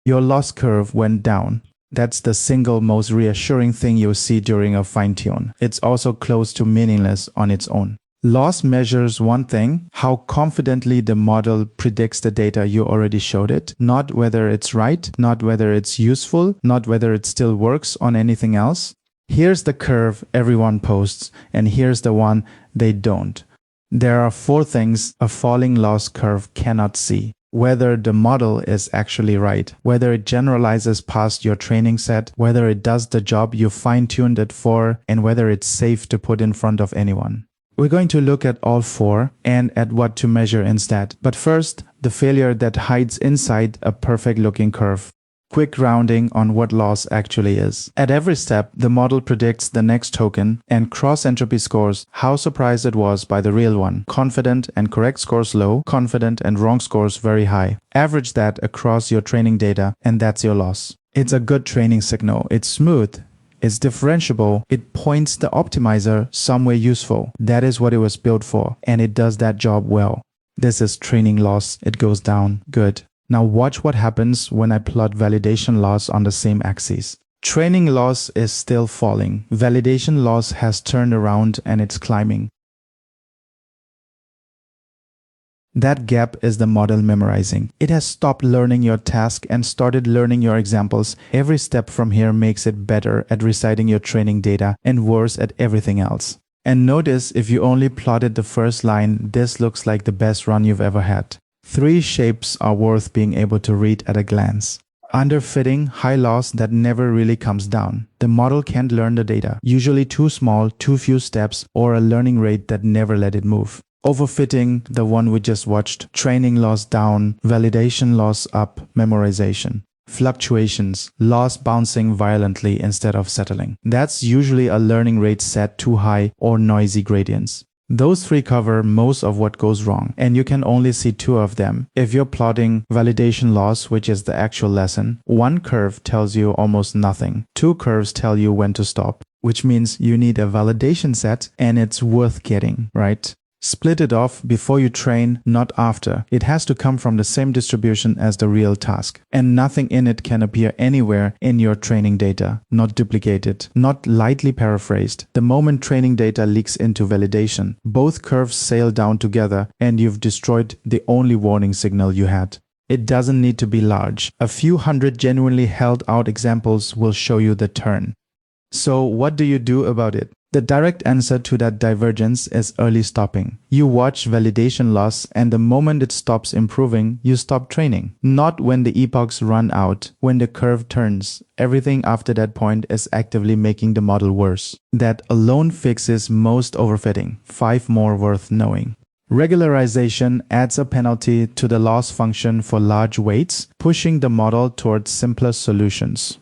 Your loss curve went down. That's the single most reassuring thing you'll see during a fine-tune. It's also close to meaningless on its own. Loss measures one thing, how confidently the model predicts the data you already showed it, not whether it's right, not whether it's useful, not whether it still works on anything else. Here's the curve everyone posts, and here's the one they don't. There are 4 things a falling loss curve cannot see. Whether the model is actually right, whether it generalizes past your training set, whether it does the job you fine-tuned it for, and whether it's safe to put in front of anyone. We're going to look at all 4 and at what to measure instead. But first, the failure that hides inside a perfect-looking curve. Quick rounding on what loss actually is. At every step, the model predicts the next token, and cross-entropy scores how surprised it was by the real one. Confident and correct scores low, confident and wrong scores very high. Average that across your training data, and that's your loss. It's a good training signal. It's smooth. It's differentiable. It points the optimizer somewhere useful. That is what it was built for, and it does that job well. This is training loss. It goes down. Good. Now watch what happens when I plot validation loss on the same axis. Training loss is still falling. Validation loss has turned around and it's climbing. That gap is the model memorizing. It has stopped learning your task and started learning your examples. Every step from here makes it better at reciting your training data and worse at everything else. And notice if you only plotted the first line, this looks like the best run you've ever had. 3 shapes are worth being able to read at a glance. Underfitting, high loss that never really comes down. The model can't learn the data. Usually too small, too few steps, or a learning rate that never let it move. Overfitting, the one we just watched. Training loss down, validation loss up, memorization. Fluctuations, loss bouncing violently instead of settling. That's usually a learning rate set too high or noisy gradients. Those 3 cover most of what goes wrong, and you can only see 2 of them. If you're plotting validation loss, which is the actual lesson, 1 curve tells you almost nothing. 2 curves tell you when to stop, which means you need a validation set and it's worth getting, right? Split it off before you train, not after. It has to come from the same distribution as the real task. And nothing in it can appear anywhere in your training data, not duplicated, not lightly paraphrased. The moment training data leaks into validation, both curves sail down together and you've destroyed the only warning signal you had. It doesn't need to be large. A few hundred genuinely held out examples will show you the turn. So what do you do about it? The direct answer to that divergence is early stopping. You watch validation loss, and the moment it stops improving, you stop training. Not when the epochs run out, when the curve turns. Everything after that point is actively making the model worse. That alone fixes most overfitting. 5 more worth knowing. Regularization adds a penalty to the loss function for large weights, pushing the model towards simpler solutions.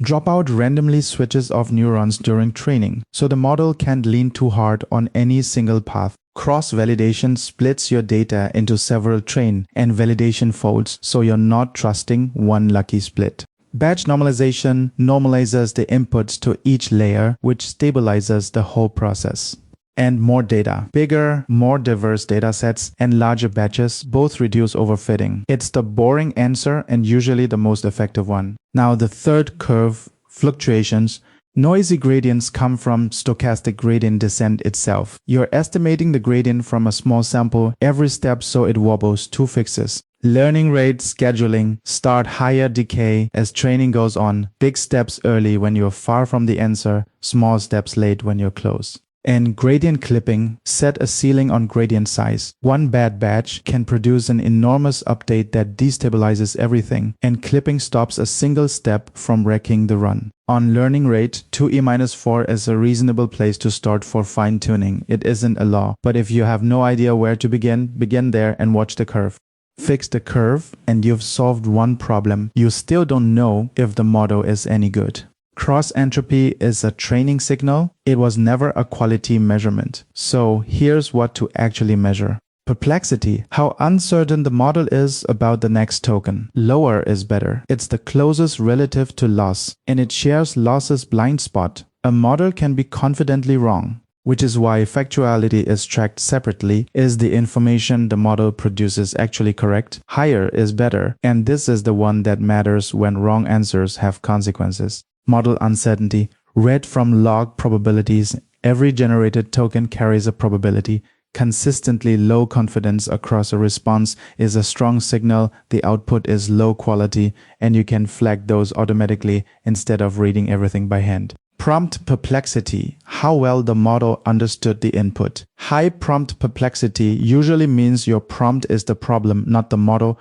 Dropout randomly switches off neurons during training, so the model can't lean too hard on any single path. Cross-validation splits your data into several train and validation folds, so you're not trusting one lucky split. Batch normalization normalizes the inputs to each layer, which stabilizes the whole process. And more data. Bigger, more diverse datasets and larger batches both reduce overfitting. It's the boring answer and usually the most effective one. Now the third curve, fluctuations. Noisy gradients come from stochastic gradient descent itself. You're estimating the gradient from a small sample every step so it wobbles. 2 fixes. Learning rate, scheduling, start higher decay as training goes on. Big steps early when you're far from the answer, small steps late when you're close. And gradient clipping, set a ceiling on gradient size. One bad batch can produce an enormous update that destabilizes everything, and clipping stops a single step from wrecking the run. On learning rate, 2e-4 is a reasonable place to start for fine-tuning. It isn't a law, but if you have no idea where to begin, begin there and watch the curve. Fix the curve, and you've solved one problem. You still don't know if the model is any good. Cross-entropy is a training signal. It was never a quality measurement. So here's what to actually measure. Perplexity, how uncertain the model is about the next token. Lower is better. It's the closest relative to loss, and it shares loss's blind spot. A model can be confidently wrong. which is why factuality is tracked separately. Is the information the model produces actually correct? Higher is better, and this is the one that matters when wrong answers have consequences. Model uncertainty. Read from log probabilities, every generated token carries a probability. Consistently low confidence across a response is a strong signal the output is low quality, and you can flag those automatically instead of reading everything by hand. Prompt perplexity. How well the model understood the input. High prompt perplexity usually means your prompt is the problem, not the model.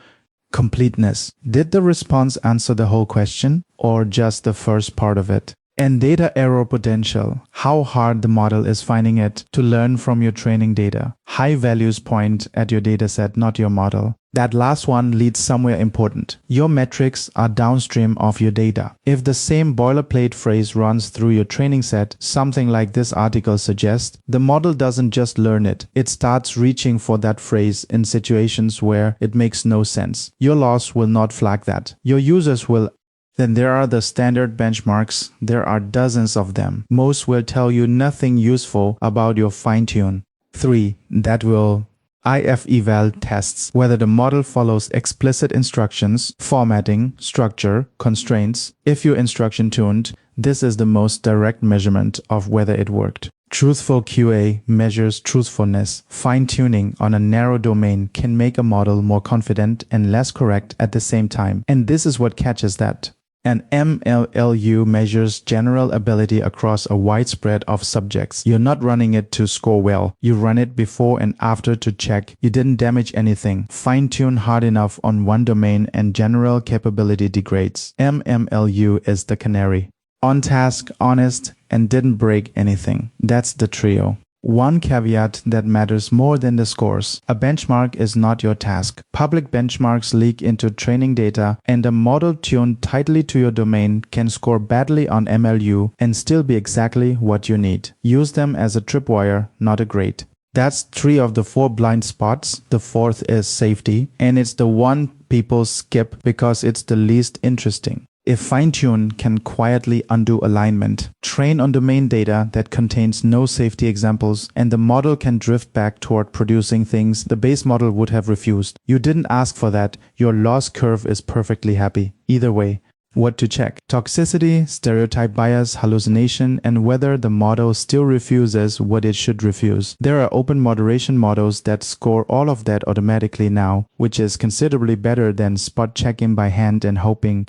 Completeness. Did the response answer the whole question or just the first part of it? And data error potential. How hard the model is finding it to learn from your training data. High values point at your dataset, not your model. That last one leads somewhere important. Your metrics are downstream of your data. If the same boilerplate phrase runs through your training set, something like this article suggests, the model doesn't just learn it. It starts reaching for that phrase in situations where it makes no sense. Your loss will not flag that. Your users will. Then there are the standard benchmarks. There are dozens of them. Most will tell you nothing useful about your fine-tune. 3. That will. IFEval tests whether the model follows explicit instructions, formatting, structure, constraints. If your instruction tuned, this is the most direct measurement of whether it worked. TruthfulQA measures truthfulness. Fine-tuning on a narrow domain can make a model more confident and less correct at the same time. And this is what catches that. An MMLU measures general ability across a wide spread of subjects. You're not running it to score well. You run it before and after to check you didn't damage anything. Fine-tune hard enough on one domain and general capability degrades. MMLU is the canary. On task, honest, and didn't break anything. That's the trio. One caveat that matters more than the scores. A benchmark is not your task. Public benchmarks leak into training data, and a model tuned tightly to your domain can score badly on MLU and still be exactly what you need. Use them as a tripwire, not a grade. That's 3 of the 4 blind spots. The 4th is safety, and it's the one people skip because it's the least interesting. If fine-tune can quietly undo alignment, train on domain data that contains no safety examples, and the model can drift back toward producing things the base model would have refused. You didn't ask for that. Your loss curve is perfectly happy. Either way. What to check? Toxicity, stereotype bias, hallucination, and whether the model still refuses what it should refuse. There are open moderation models that score all of that automatically now, which is considerably better than spot checking by hand and hoping.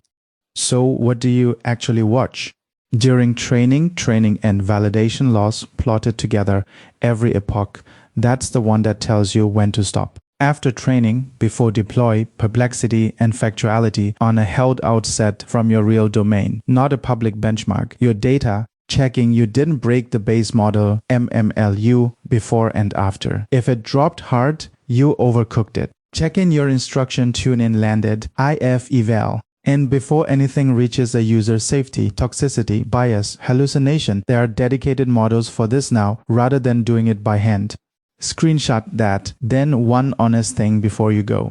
So what do you actually watch? During training and validation loss plotted together, every epoch. That's the one that tells you when to stop. After training, before deploy, perplexity and factuality on a held out set from your real domain, not a public benchmark. Your data, checking you didn't break the base model, MMLU, before and after. If it dropped hard, you overcooked it. Check in your instruction tune-in landed, IFEval. And before anything reaches a user safety, toxicity, bias, hallucination, there are dedicated models for this now rather than doing it by hand. Screenshot that, then one honest thing before you go.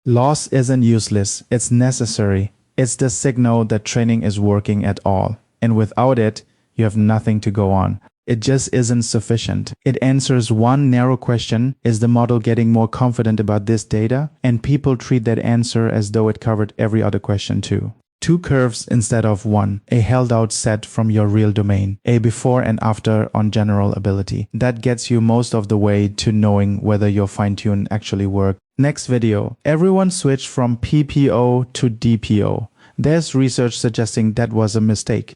Loss isn't useless, it's necessary. It's the signal that training is working at all. And without it, you have nothing to go on. It just isn't sufficient. It answers one narrow question, is the model getting more confident about this data? And people treat that answer as though it covered every other question too. 2 curves instead of 1, a held out set from your real domain, a before and after on general ability. That gets you most of the way to knowing whether your fine-tune actually worked. Next video, everyone switched from PPO to DPO. There's research suggesting that was a mistake.